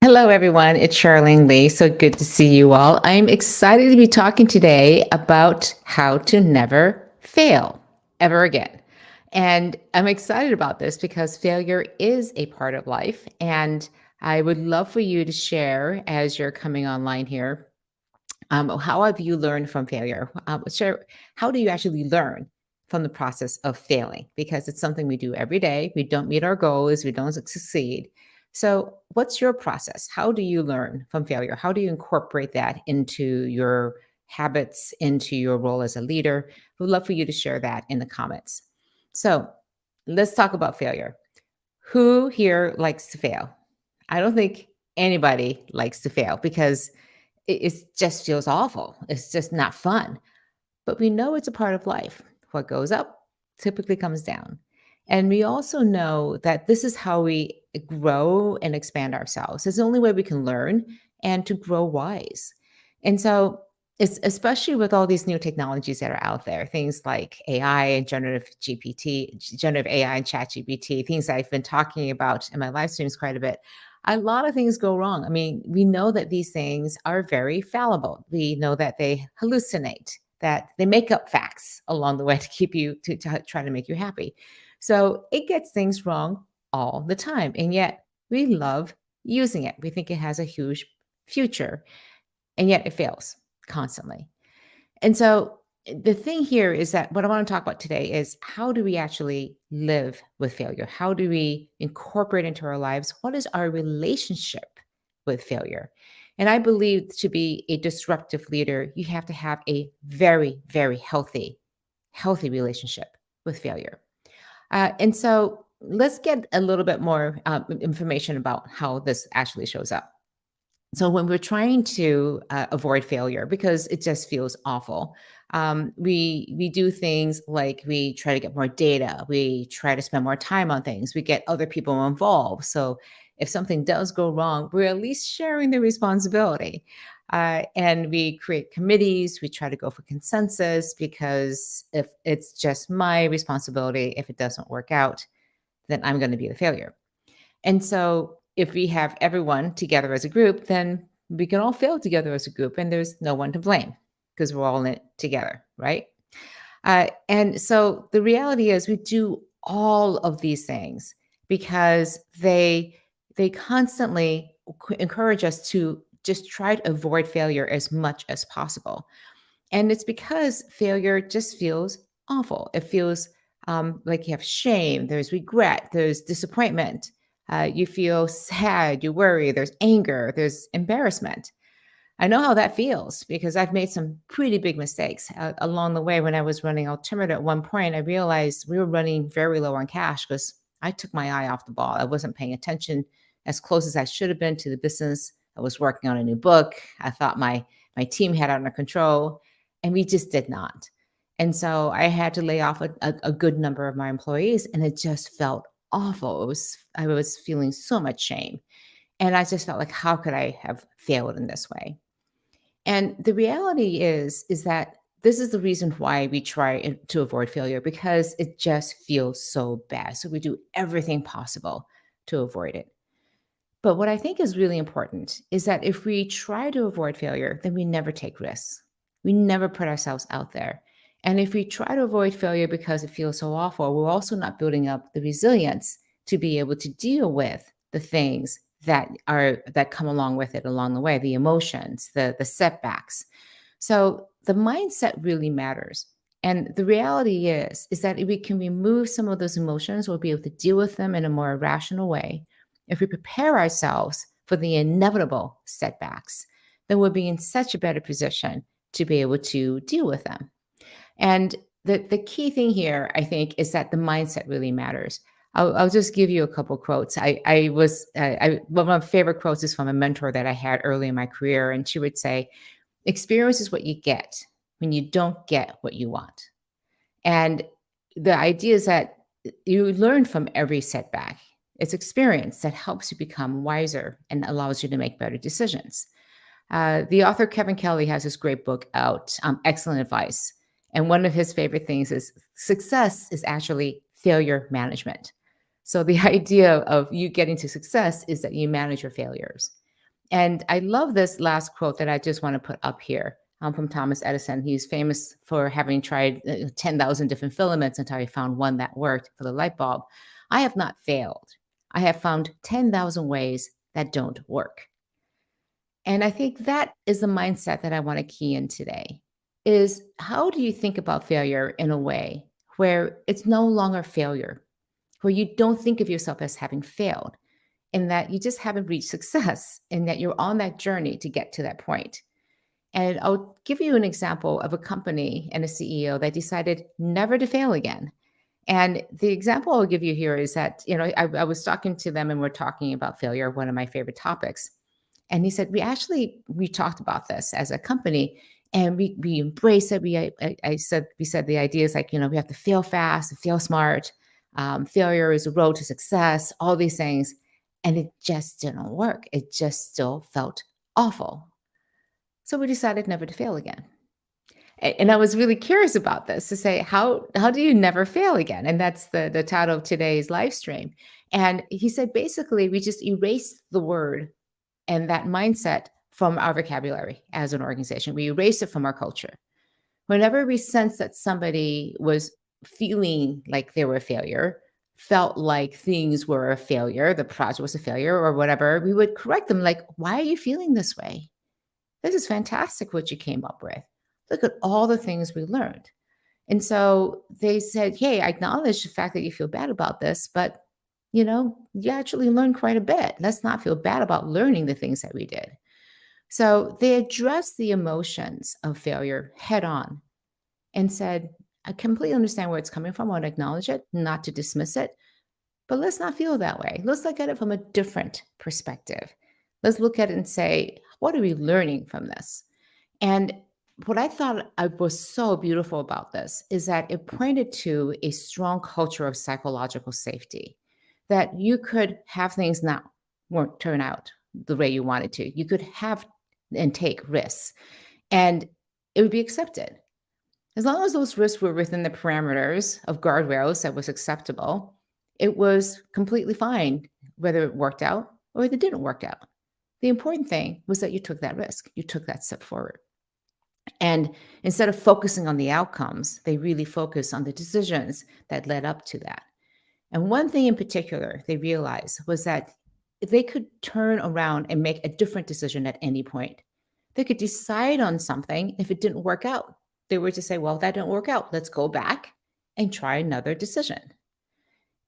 Hello, everyone. It's Charlene Lee. So good to see you all. I'm excited to be talking today about how to never fail ever again. And I'm excited about this because failure is a part of life. And I would love for you to share as you're coming online here. How have you learned from failure? Share how do you actually learn from the process of failing? Because it's something we do every day. We don't meet our goals, we don't succeed. So, what's your process? How do you learn from failure? How do you incorporate that into your habits, into your role as a leader? We'd love for you to share that in the comments. So, let's talk about failure. Who here likes to fail? I don't think anybody likes to fail because it just feels awful. It's just not fun. But we know it's a part of life. What goes up typically comes down. And we also know that this is how we grow and expand ourselves. It's the only way we can learn and to grow wise. And so it's especially with all these new technologies that are out there, things like AI and generative AI and chat GPT, things I've been talking about in my live streams quite a bit. A lot of things go wrong. I mean, we know that these things are very fallible. We know that they hallucinate, that they make up facts along the way to keep you to try to make you happy. So it gets things wrong all the time. And yet we love using it. We think it has a huge future, and yet it fails constantly. And so the thing here is that what I want to talk about today is how do we actually live with failure? How do we incorporate into our lives? What is our relationship with failure? And I believe to be a disruptive leader, you have to have a very, very healthy relationship with failure. And so let's get a little bit more information about how this actually shows up. So when we're trying to avoid failure because it just feels awful, we do things like we try to get more data, we try to spend more time on things, we get other people involved. So if something does go wrong, we're at least sharing the responsibility. And we create committees. We try to go for consensus because if it's just my responsibility, if it doesn't work out, then I'm going to be the failure. And so if we have everyone together as a group, then we can all fail together as a group and there's no one to blame because we're all in it together, right? And so the reality is we do all of these things because they constantly encourage us to just try to avoid failure as much as possible. And it's because failure just feels awful. It feels like you have shame, there's regret, there's disappointment. You feel sad, you worry, there's anger, there's embarrassment. I know how that feels because I've made some pretty big mistakes along the way. When I was running Altimeter at one point, I realized we were running very low on cash because I took my eye off the ball. I wasn't paying attention as close as I should have been to the business. I was working on a new book. I thought my team had it under control, and we just did not. And so I had to lay off a good number of my employees, and it just felt awful. I was feeling so much shame, and I just felt like, how could I have failed in this way? And the reality is that this is the reason why we try to avoid failure because it just feels so bad. So we do everything possible to avoid it. But what I think is really important is that if we try to avoid failure, then we never take risks. We never put ourselves out there. And if we try to avoid failure because it feels so awful, we're also not building up the resilience to be able to deal with the things that come along with it along the way, the emotions, the setbacks. So the mindset really matters. And the reality is that if we can remove some of those emotions, we'll be able to deal with them in a more rational way. If we prepare ourselves for the inevitable setbacks, then we'll be in such a better position to be able to deal with them. And the key thing here, I think, is that the mindset really matters. I'll just give you a couple quotes. One of my favorite quotes is from a mentor that I had early in my career, and she would say, "Experience is what you get when you don't get what you want." And the idea is that you learn from every setback. It's experience that helps you become wiser and allows you to make better decisions. The author Kevin Kelly has this great book out, Excellent Advice. And one of his favorite things is success is actually failure management. So the idea of you getting to success is that you manage your failures. And I love this last quote that I just want to put up here from Thomas Edison. He's famous for having tried 10,000 different filaments until he found one that worked for the light bulb. I have not failed. I have found 10,000 ways that don't work. And I think that is the mindset that I want to key in today is how do you think about failure in a way where it's no longer failure, where you don't think of yourself as having failed and that you just haven't reached success and that you're on that journey to get to that point. And I'll give you an example of a company and a CEO that decided never to fail again. And the example I'll give you here is that, I was talking to them and we're talking about failure, one of my favorite topics. And he said, we talked about this as a company and we embrace it. We said the idea is like, we have to fail fast, fail smart. Failure is a road to success, all these things. And it just didn't work. It just still felt awful. So we decided never to fail again. And I was really curious about this to say, how do you never fail again? And that's the title of today's live stream. And he said, basically, we just erased the word and that mindset from our vocabulary as an organization. We erased it from our culture. Whenever we sense that somebody was feeling like they were a failure, felt like things were a failure, the project was a failure or whatever, we would correct them like, why are you feeling this way? This is fantastic what you came up with. Look at all the things we learned. And so they said, hey, I acknowledge the fact that you feel bad about this, but you actually learned quite a bit. Let's not feel bad about learning the things that we did. So they addressed the emotions of failure head on and said, I completely understand where it's coming from. I want to acknowledge it, not to dismiss it, but let's not feel that way. Let's look at it from a different perspective. Let's look at it and say, what are we learning from this? And what I thought was so beautiful about this is that it pointed to a strong culture of psychological safety, that you could have things not won't turn out the way you wanted to. You could have and take risks, and it would be accepted. As long as those risks were within the parameters of guardrails that was acceptable, it was completely fine, whether it worked out or it didn't work out. The important thing was that you took that risk, you took that step forward. And instead of focusing on the outcomes, they really focused on the decisions that led up to that. And one thing in particular they realized was that they could turn around and make a different decision at any point. They could decide on something if it didn't work out. They were to say, well, that didn't work out. Let's go back and try another decision.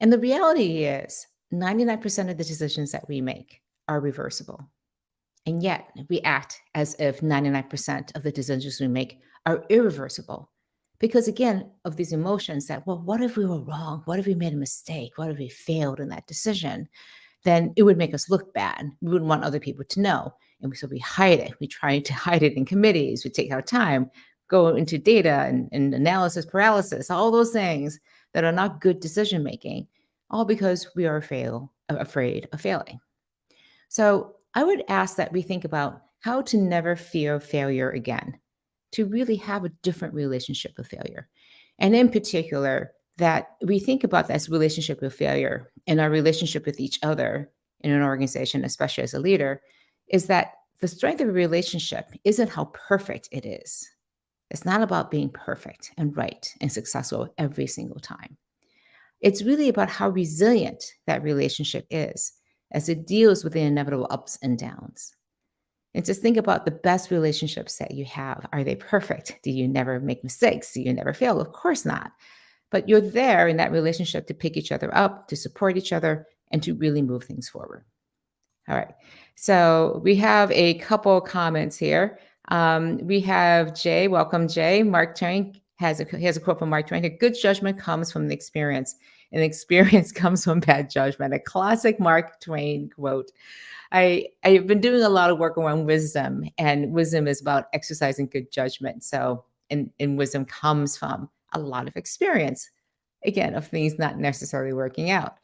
And the reality is 99% of the decisions that we make are reversible. And yet we act as if 99% of the decisions we make are irreversible. Because again, of these emotions that, well, what if we were wrong? What if we made a mistake? What if we failed in that decision? Then it would make us look bad. We wouldn't want other people to know. And so we hide it. We try to hide it in committees. We take our time, go into data and analysis paralysis, all those things that are not good decision making, all because we are afraid of failing. So I would ask that we think about how to never fear failure again, to really have a different relationship with failure. And in particular, that we think about this relationship with failure and our relationship with each other in an organization, especially as a leader, is that the strength of a relationship isn't how perfect it is. It's not about being perfect and right and successful every single time. It's really about how resilient that relationship is as it deals with the inevitable ups and downs. And just think about the best relationships that you have. Are they perfect? Do you never make mistakes? Do you never fail? Of course not. But you're there in that relationship to pick each other up, to support each other, and to really move things forward. All right. So we have a couple comments here. We have Jay. Welcome, Jay. Mark Twain has a quote from Mark Twain. A good judgment comes from the experience, and experience comes from bad judgment. A classic Mark Twain quote. I've been doing a lot of work around wisdom, and wisdom is about exercising good judgment. So, and wisdom comes from a lot of experience, again, of things not necessarily working out.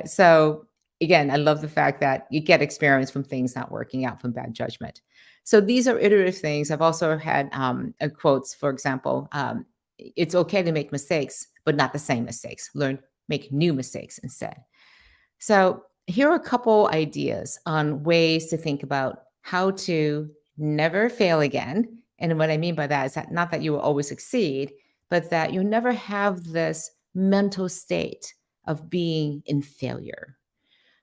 So again, I love the fact that you get experience from things not working out, from bad judgment. So these are iterative things. I've also had quotes, for example, it's okay to make mistakes, but not the same mistakes. Make new mistakes instead. So here are a couple ideas on ways to think about how to never fail again. And what I mean by that is that not that you will always succeed, but that you'll never have this mental state of being in failure.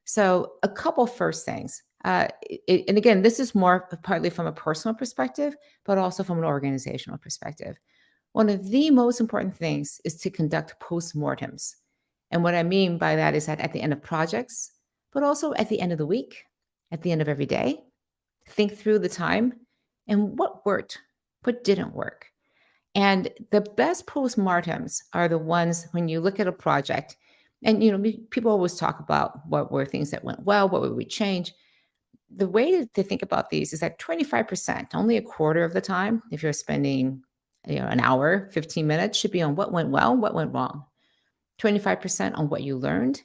So, a couple first things. And again, this is more partly from a personal perspective, but also from an organizational perspective. One of the most important things is to conduct postmortems. And what I mean by that is that at the end of projects, but also at the end of the week, at the end of every day, think through the time and what worked, what didn't work. And the best postmortems are the ones when you look at a project and people always talk about what were things that went well, what would we change. The way to think about these is that 25%, only a quarter of the time, if you're spending an hour, 15 minutes, should be on what went well, what went wrong. 25% on what you learned,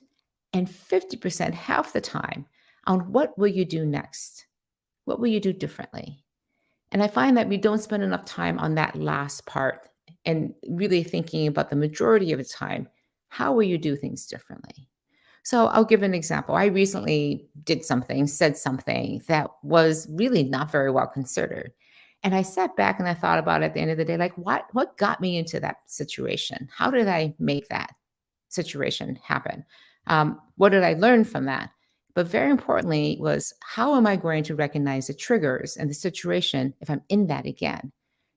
and 50%, half the time, on what will you do next? What will you do differently? And I find that we don't spend enough time on that last part and really thinking about the majority of the time, how will you do things differently? So I'll give an example. I recently did something, said something that was really not very well considered. And I sat back and I thought about it at the end of the day, like what got me into that situation? How did I make that situation happen? What did I learn from that? But very importantly was how am I going to recognize the triggers and the situation if I'm in that again?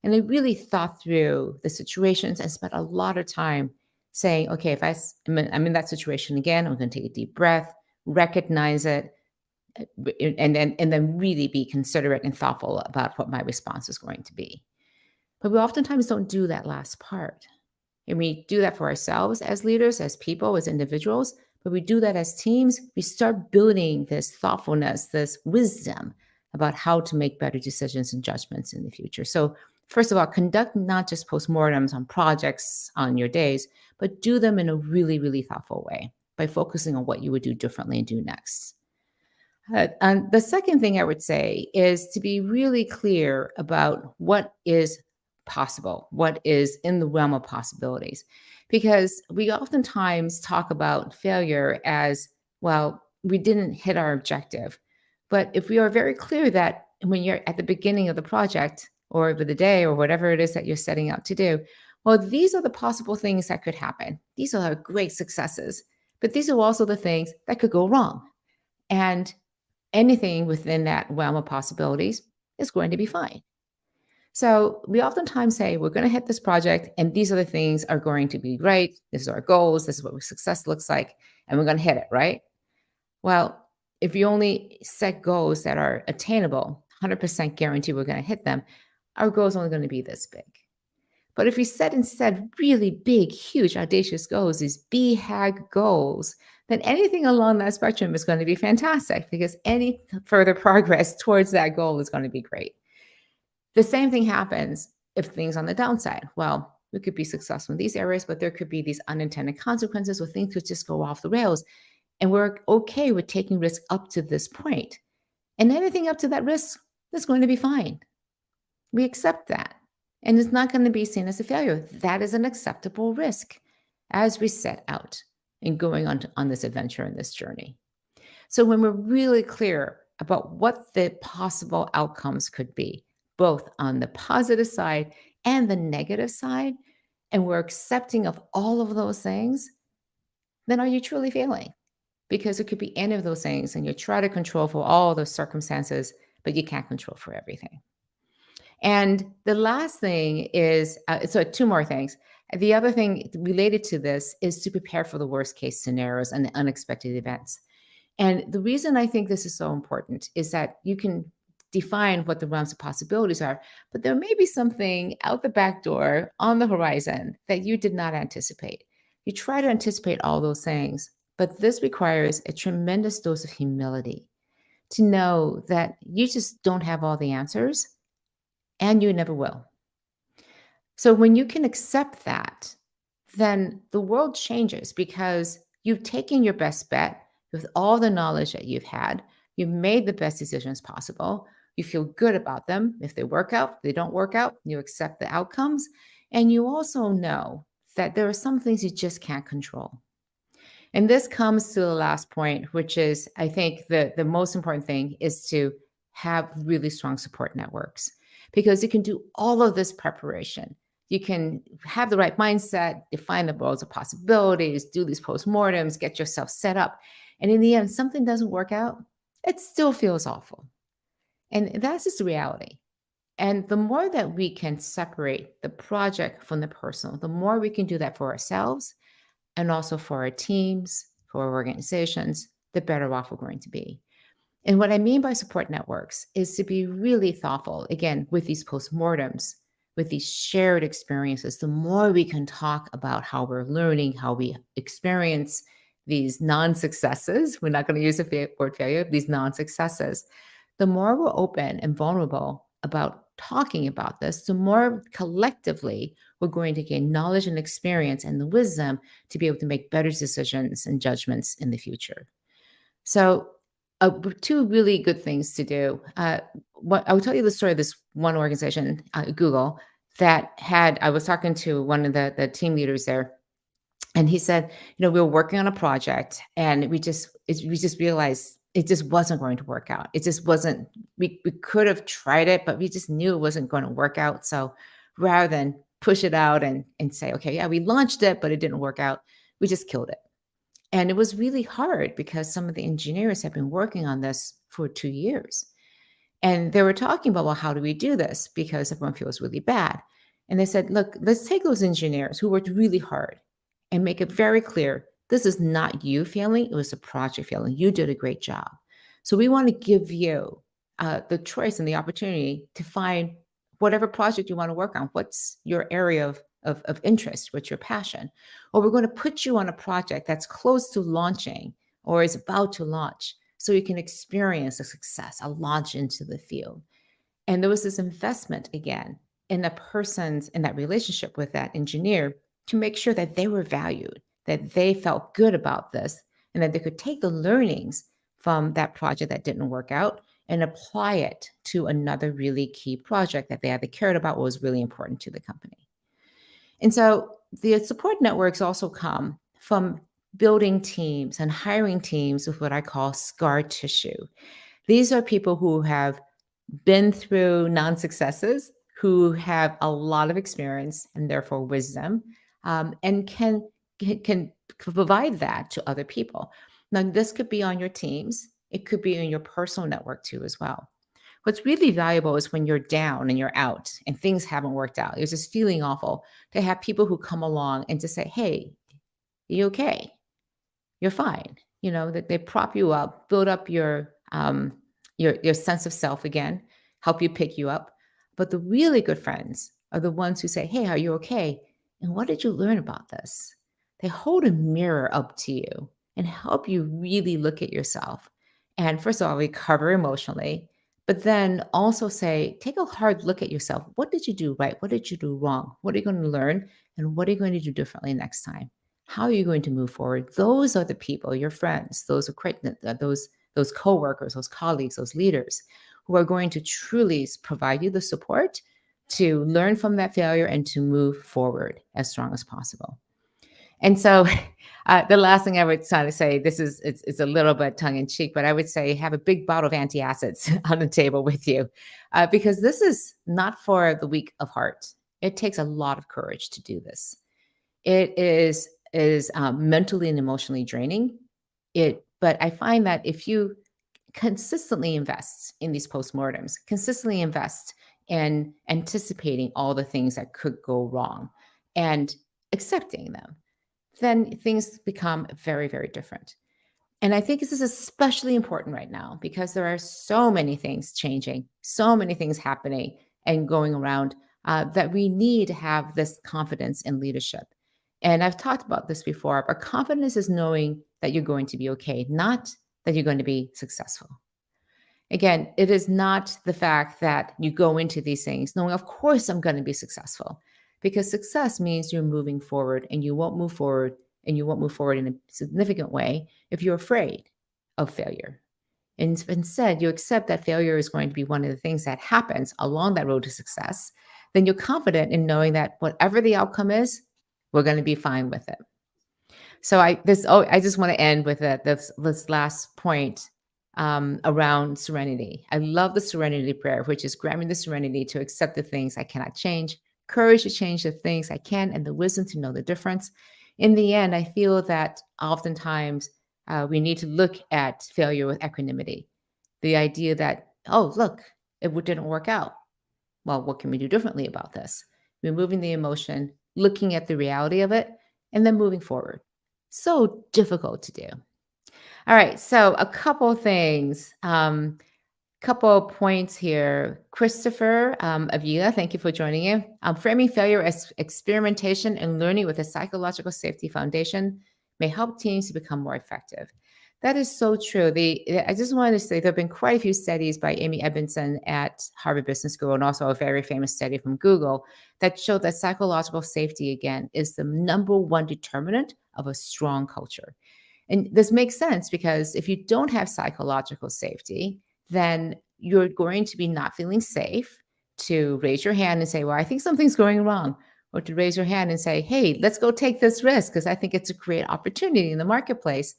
And I really thought through the situations and spent a lot of time saying, okay, if I'm in that situation again, I'm going to take a deep breath, recognize it, and then really be considerate and thoughtful about what my response is going to be. But we oftentimes don't do that last part. And we do that for ourselves as leaders, as people, as individuals, but we do that as teams. We start building this thoughtfulness, this wisdom about how to make better decisions and judgments in the future. So, first of all, conduct not just postmortems on projects on your days, but do them in a really, really thoughtful way by focusing on what you would do differently and do next. And the second thing I would say is to be really clear about what is possible, what is in the realm of possibilities. Because we oftentimes talk about failure as, well, we didn't hit our objective. But if we are very clear that when you're at the beginning of the project or over the day or whatever it is that you're setting out to do, well, these are the possible things that could happen. These are great successes, but these are also the things that could go wrong. And anything within that realm of possibilities is going to be fine. So we oftentimes say we're going to hit this project and these other things are going to be great. This is our goals. This is what success looks like. And we're going to hit it, right? Well, if you only set goals that are attainable, 100% guarantee we're going to hit them, our goal is only going to be this big. But if we set instead really big, huge, audacious goals, these BHAG goals, then anything along that spectrum is going to be fantastic because any further progress towards that goal is going to be great. The same thing happens if things on the downside. Well, we could be successful in these areas, but there could be these unintended consequences where things could just go off the rails. And we're okay with taking risk up to this point. And anything up to that risk is going to be fine. We accept that. And it's not going to be seen as a failure. That is an acceptable risk as we set out in going on this adventure and this journey. So when we're really clear about what the possible outcomes could be, both on the positive side and the negative side, and we're accepting of all of those things, then are you truly failing? Because it could be any of those things, and you try to control for all those circumstances, but you can't control for everything. And the last thing is, so two more things. The other thing related to this is to prepare for the worst case scenarios and the unexpected events. And the reason I think this is so important is that you can define what the realms of possibilities are, but there may be something out the back door on the horizon that you did not anticipate. You try to anticipate all those things, but this requires a tremendous dose of humility to know that you just don't have all the answers and you never will. So when you can accept that, then the world changes because you've taken your best bet with all the knowledge that you've had. You've made the best decisions possible. You feel good about them. If they work out, if they don't work out, you accept the outcomes. And you also know that there are some things you just can't control. And this comes to the last point, which is, I think, the most important thing is to have really strong support networks because you can do all of this preparation. You can have the right mindset, define the roles of possibilities, do these postmortems, get yourself set up. And in the end, something doesn't work out, it still feels awful. And that's just the reality. And the more that we can separate the project from the personal, the more we can do that for ourselves and also for our teams, for our organizations, the better off we're going to be. And what I mean by support networks is to be really thoughtful, again, with these postmortems, with these shared experiences. The more we can talk about how we're learning, how we experience these non successes, we're not going to use the word failure, these non successes, the more we're open and vulnerable about talking about this, the more collectively we're going to gain knowledge and experience and the wisdom to be able to make better decisions and judgments in the future. So, two really good things to do. What I will tell you the story of this one organization, Google, that had. I was talking to one of the team leaders there, and he said, we were working on a project, and we just realized it just wasn't going to work out. It just wasn't. We could have tried it, but we just knew it wasn't going to work out. So, rather than push it out and say, okay, yeah, we launched it, but it didn't work out, we just killed it. And it was really hard because some of the engineers have been working on this for 2 years. And they were talking about, well, how do we do this? Because everyone feels really bad. And they said, look, let's take those engineers who worked really hard and make it very clear this is not you failing, it was a project failing. You did a great job. So we want to give you the choice and the opportunity to find whatever project you want to work on. What's your area of interest? What's your passion? Or we're going to put you on a project that's close to launching or is about to launch so you can experience a success, a launch into the field. And there was this investment again in in that relationship with that engineer to make sure that they were valued, that they felt good about this, and that they could take the learnings from that project that didn't work out and apply it to another really key project that they either cared about or was really important to the company. And so the support networks also come from building teams and hiring teams with what I call scar tissue. These are people who have been through non successes, who have a lot of experience and therefore wisdom, and can provide that to other people. Now, this could be on your teams. It could be in your personal network too, as well. What's really valuable is when you're down and you're out and things haven't worked out. You're just feeling awful. To have people who come along and just say, "Hey, you okay? You're fine." That they prop you up, build up your sense of self again, help you pick you up. But the really good friends are the ones who say, "Hey, are you okay? And what did you learn about this?" They hold a mirror up to you and help you really look at yourself. And first of all, recover emotionally, but then also say, take a hard look at yourself. What did you do right? What did you do wrong? What are you going to learn? And what are you going to do differently next time? How are you going to move forward? Those are the people, your friends, those coworkers, those colleagues, those leaders who are going to truly provide you the support to learn from that failure and to move forward as strong as possible. And so the last thing I would kind of say, it's a little bit tongue in cheek, but I would say have a big bottle of antacids on the table with you because this is not for the weak of heart. It takes a lot of courage to do this. It is mentally and emotionally draining. But I find that if you consistently invest in these postmortems, consistently invest in anticipating all the things that could go wrong and accepting them, then things become very, very different. And I think this is especially important right now because there are so many things changing, so many things happening and going around that we need to have this confidence in leadership. And I've talked about this before, but confidence is knowing that you're going to be okay, not that you're going to be successful. Again, it is not the fact that you go into these things knowing, of course, I'm going to be successful, because success means you're moving forward and you won't move forward in a significant way if you're afraid of failure. And instead, you accept that failure is going to be one of the things that happens along that road to success. Then you're confident in knowing that whatever the outcome is, we're going to be fine with it. So I just want to end with this last point. around serenity. I love the serenity prayer, which is grant me the serenity to accept the things I cannot change, courage to change the things I can, and the wisdom to know the difference. In the end, I feel that oftentimes we need to look at failure with equanimity. The idea that, oh, look, didn't work out. Well, what can we do differently about this? Removing the emotion, looking at the reality of it, and then moving forward. So difficult to do. All right, so a couple things. Couple of points here. Christopher Avila, thank you for joining in. Framing failure as experimentation and learning with a psychological safety foundation may help teams to become more effective. That is so true. I just wanted to say there have been quite a few studies by Amy Edmondson at Harvard Business School and also a very famous study from Google that showed that psychological safety, again, is the number one determinant of a strong culture. And this makes sense because if you don't have psychological safety, then you're going to be not feeling safe to raise your hand and say, well, I think something's going wrong. Or to raise your hand and say, hey, let's go take this risk because I think it's a great opportunity in the marketplace.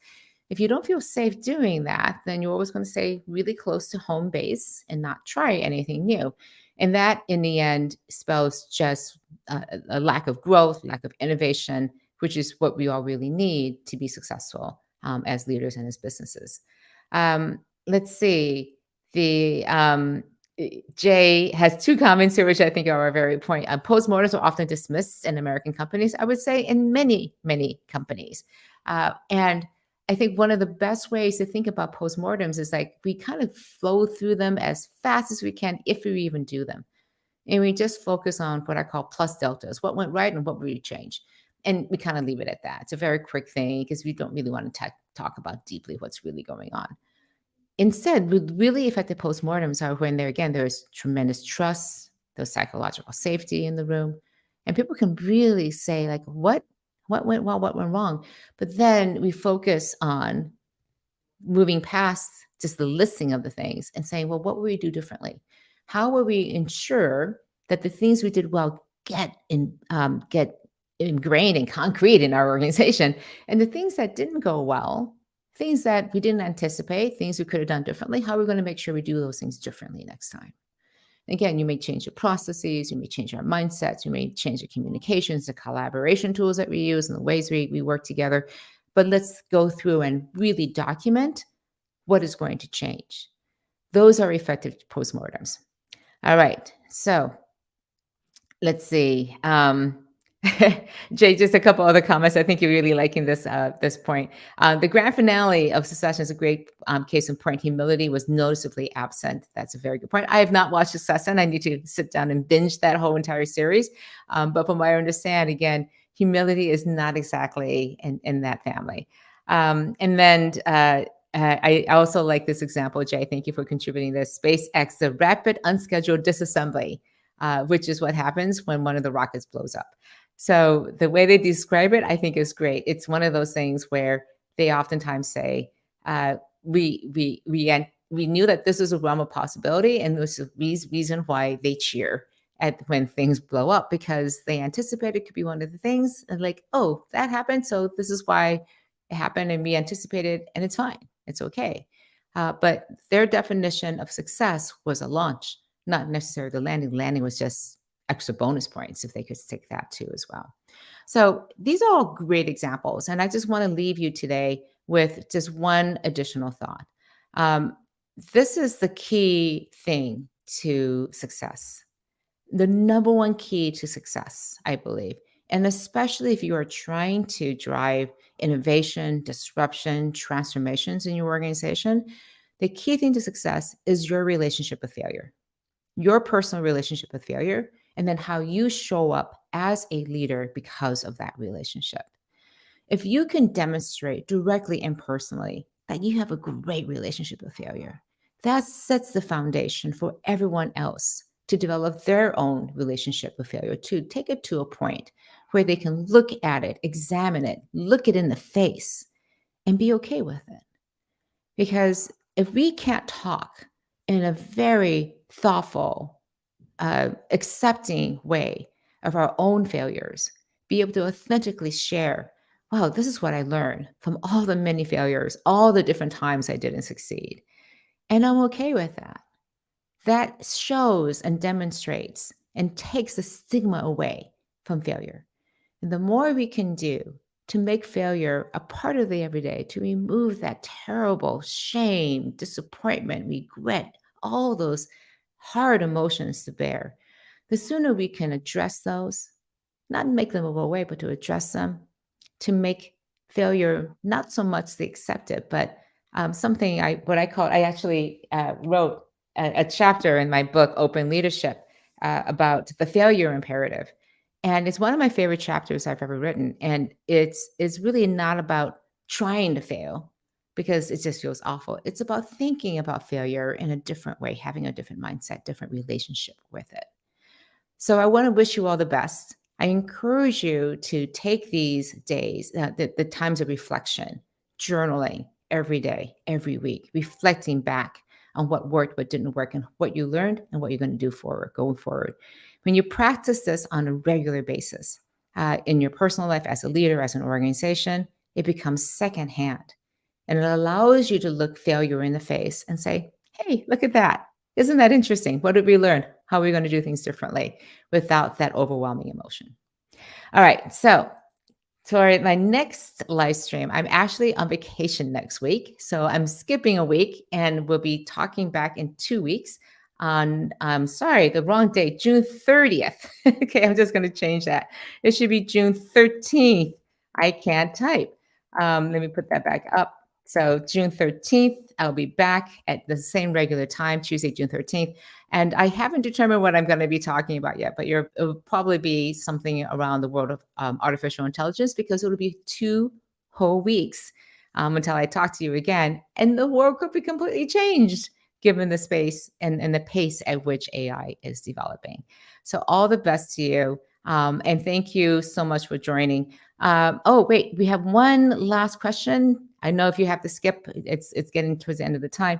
If you don't feel safe doing that, then you're always going to stay really close to home base and not try anything new. And that, in the end, spells just a lack of growth, lack of innovation, which is what we all really need to be successful as leaders and as businesses. Let's see. The Jay has two comments here, which I think are a very point. Postmortems are often dismissed in American companies. I would say in many, many companies. And I think one of the best ways to think about postmortems is like we kind of flow through them as fast as we can, if we even do them. And we just focus on what I call plus deltas, what went right and what we change. And we kind of leave it at that. It's a very quick thing because we don't really want to talk about deeply what's really going on. Instead, really effective postmortems are when there's tremendous trust, there's psychological safety in the room, and people can really say like, what went well, what went wrong. But then we focus on moving past just the listing of the things and saying, well, what will we do differently? How will we ensure that the things we did well get ingrained and concrete in our organization, and the things that didn't go well, things that we didn't anticipate, things we could have done differently, how are we going to make sure we do those things differently next time? Again, you may change your processes, you may change our mindsets, you may change the communications, the collaboration tools that we use, and the ways we work together. But let's go through and really document what is going to change. Those are effective postmortems. All right, so let's see. Jay, just a couple other comments. I think you're really liking this point. The grand finale of Succession is a great case in point. Humility was noticeably absent. That's a very good point. I have not watched Succession. I need to sit down and binge that whole entire series. But from what I understand, again, humility is not exactly in that family. And then I also like this example, Jay. Thank you for contributing this. SpaceX, the rapid unscheduled disassembly, which is what happens when one of the rockets blows up. So the way they describe it, I think is great. It's one of those things where they oftentimes say, we knew that this is a realm of possibility, and this is the reason why they cheer at when things blow up, because they anticipate it could be one of the things, and like, oh, that happened, so this is why it happened, and we anticipated, and it's fine, it's okay. But their definition of success was a launch, not necessarily the landing. Landing was just extra bonus points if they could take that too as well. So these are all great examples. And I just want to leave you today with just one additional thought. This is the key thing to success. The number one key to success, I believe. And especially if you are trying to drive innovation, disruption, transformations in your organization, the key thing to success is your relationship with failure, your personal relationship with failure, and then how you show up as a leader because of that relationship. If you can demonstrate directly and personally that you have a great relationship with failure, that sets the foundation for everyone else to develop their own relationship with failure, to take it to a point where they can look at it, examine it, look it in the face, and be okay with it. Because if we can't talk in a very thoughtful, accepting way of our own failures, be able to authentically share, wow, this is what I learned from all the many failures, all the different times I didn't succeed. And I'm okay with that. That shows and demonstrates and takes the stigma away from failure. And the more we can do to make failure a part of the everyday, to remove that terrible shame, disappointment, regret, all those hard emotions to bear, the sooner we can address those, not make them go away, but to address them, to make failure not so much the accepted, but something what I call, I actually wrote a chapter in my book, Open Leadership, about the failure imperative. And it's one of my favorite chapters I've ever written. And it's really not about trying to fail because it just feels awful. It's about thinking about failure in a different way, having a different mindset, different relationship with it. So I want to wish you all the best. I encourage you to take these days, the times of reflection, journaling every day, every week, reflecting back on what worked, what didn't work, and what you learned and what you're going to do going forward. When you practice this on a regular basis in your personal life, as a leader, as an organization, it becomes secondhand. And it allows you to look failure in the face and say, hey, look at that. Isn't that interesting? What did we learn? How are we going to do things differently without that overwhelming emotion? All right. So, for my next live stream, I'm actually on vacation next week. So, I'm skipping a week and we'll be talking back in 2 weeks on, I'm sorry, the wrong date, June 30th. Okay. I'm just going to change that. It should be June 13th. I can't type. Let me put that back up. So June 13th, I'll be back at the same regular time, Tuesday, June 13th. And I haven't determined what I'm going to be talking about yet, but it'll probably be something around the world of artificial intelligence because it'll be 2 whole weeks until I talk to you again. And the world could be completely changed given the space and the pace at which AI is developing. So all the best to you. And thank you so much for joining. Oh, wait, we have one last question. I know if you have to skip, it's getting towards the end of the time.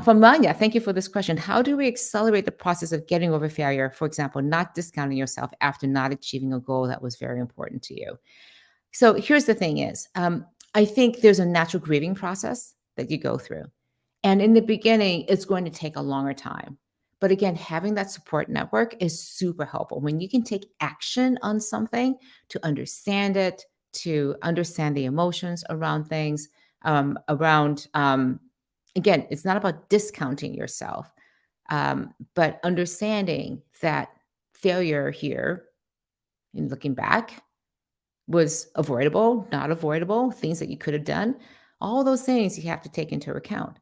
From Manya, thank you for this question. How do we accelerate the process of getting over failure? For example, not discounting yourself after not achieving a goal that was very important to you. So here's the thing is, I think there's a natural grieving process that you go through. And in the beginning, it's going to take a longer time. But again, having that support network is super helpful. When you can take action on something to understand it, to understand the emotions around things, again, it's not about discounting yourself, but understanding that failure here, in looking back, was avoidable, not avoidable, things that you could have done. All those things you have to take into account.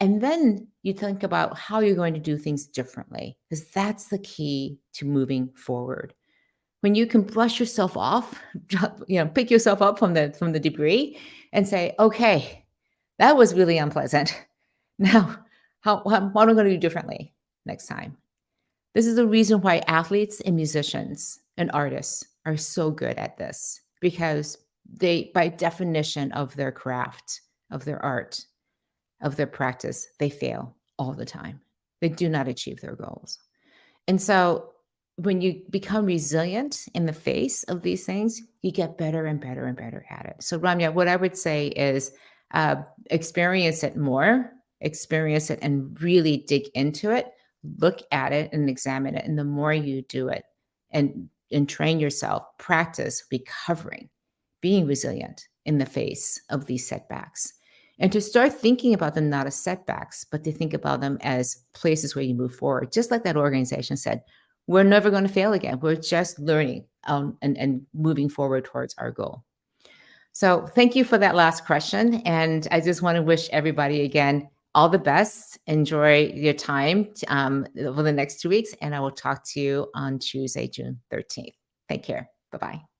And then you think about how you're going to do things differently, because that's the key to moving forward. When you can brush yourself off, pick yourself up from the debris and say, okay, that was really unpleasant. Now, what am I going to do differently next time? This is the reason why athletes and musicians and artists are so good at this because they, by definition of their craft, of their art, of their practice, they fail all the time. They do not achieve their goals. And so when you become resilient in the face of these things, you get better and better and better at it. So, Ramya, what I would say is experience it more, experience it and really dig into it, look at it and examine it. And the more you do it and train yourself, practice recovering, being resilient in the face of these setbacks. And to start thinking about them not as setbacks, but to think about them as places where you move forward. Just like that organization said, we're never going to fail again. We're just learning and moving forward towards our goal. So thank you for that last question. And I just want to wish everybody again all the best. Enjoy your time over the next 2 weeks. And I will talk to you on Tuesday, June 13th. Take care. Bye-bye.